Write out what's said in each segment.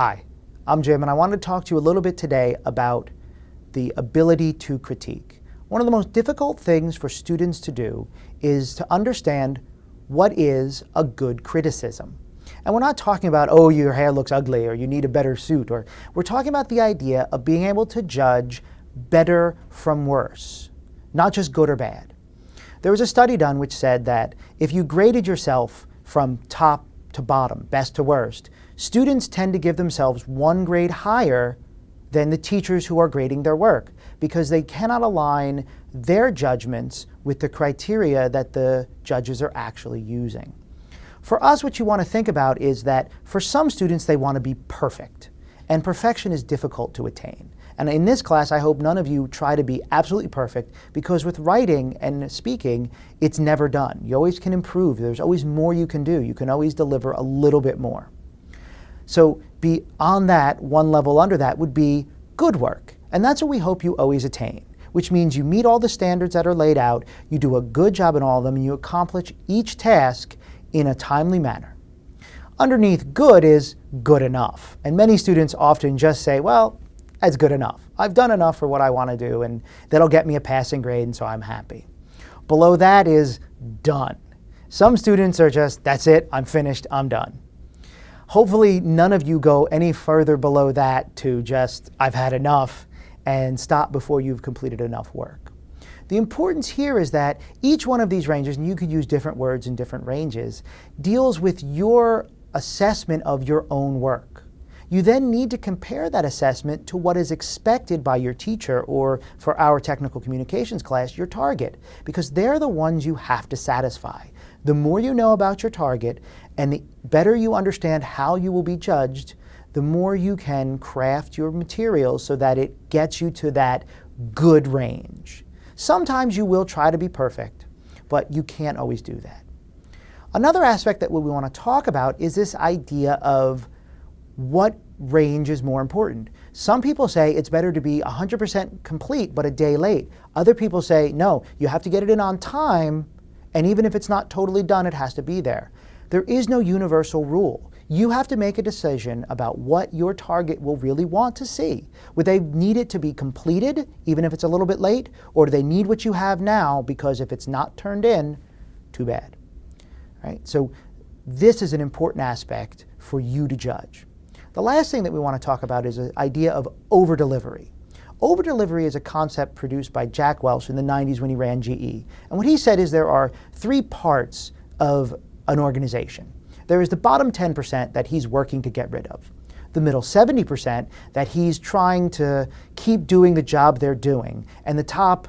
Hi, I'm Jim, and I wanted to talk to you a little bit today about the ability to critique. One of the most difficult things for students to do is to understand what is a good criticism. And we're not talking about, oh, your hair looks ugly, or you need a better suit, or we're talking about the idea of being able to judge better from worse, not just good or bad. There was a study done which said that if you graded yourself from top to bottom, best to worst, students tend to give themselves one grade higher than the teachers who are grading their work because they cannot align their judgments with the criteria that the judges are actually using. For us, what you want to think about is that for some students, they want to be perfect, and perfection is difficult to attain. And in this class, I hope none of you try to be absolutely perfect, because with writing and speaking, it's never done. You always can improve. There's always more you can do. You can always deliver a little bit more. So beyond that, one level under that would be good work. And that's what we hope you always attain, which means you meet all the standards that are laid out, you do a good job in all of them, and you accomplish each task in a timely manner. Underneath good is good enough. And many students often just say, well, that's good enough. I've done enough for what I want to do, and that'll get me a passing grade, and so I'm happy. Below that is done. Some students are just, that's it, I'm finished, I'm done. Hopefully none of you go any further below that to just, I've had enough, and stop before you've completed enough work. The importance here is that each one of these ranges, and you could use different words in different ranges, deals with your assessment of your own work. You then need to compare that assessment to what is expected by your teacher, or for our technical communications class, your target, because they're the ones you have to satisfy. The more you know about your target and the better you understand how you will be judged, the more you can craft your materials so that it gets you to that good range. Sometimes you will try to be perfect, but you can't always do that. Another aspect that we want to talk about is this idea of what range is more important. Some people say it's better to be 100% complete but a day late. Other people say, no, you have to get it in on time, and even if it's not totally done, it has to be there. There is no universal rule. You have to make a decision about what your target will really want to see. Would they need it to be completed, even if it's a little bit late, or do they need what you have now, because if it's not turned in, too bad. Right? So this is an important aspect for you to judge. The last thing that we want to talk about is the idea of over-delivery. Over-delivery is a concept produced by Jack Welch in the 90s when he ran GE. And what he said is there are three parts of an organization. There is the bottom 10% that he's working to get rid of, the middle 70% that he's trying to keep doing the job they're doing, and the top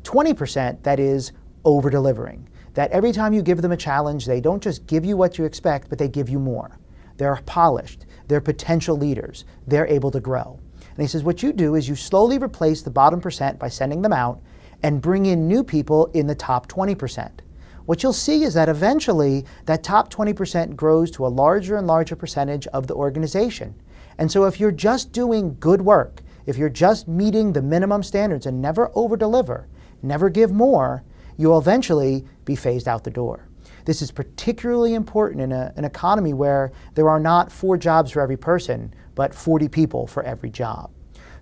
20% that is over-delivering. That every time you give them a challenge, they don't just give you what you expect, but they give you more. They're polished, they're potential leaders, they're able to grow. And he says what you do is you slowly replace the bottom percent by sending them out and bring in new people in the top 20%. What you'll see is that eventually that top 20% grows to a larger and larger percentage of the organization. And so if you're just doing good work, if you're just meeting the minimum standards and never over-deliver, never give more, you'll eventually be phased out the door. This is particularly important in an economy where there are not 4 jobs for every person, but 40 people for every job.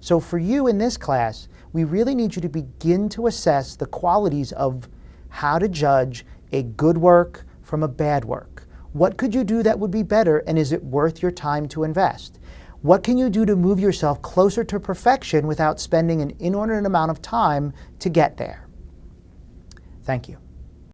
So for you in this class, we really need you to begin to assess the qualities of how to judge a good work from a bad work. What could you do that would be better, and is it worth your time to invest? What can you do to move yourself closer to perfection without spending an inordinate amount of time to get there? Thank you.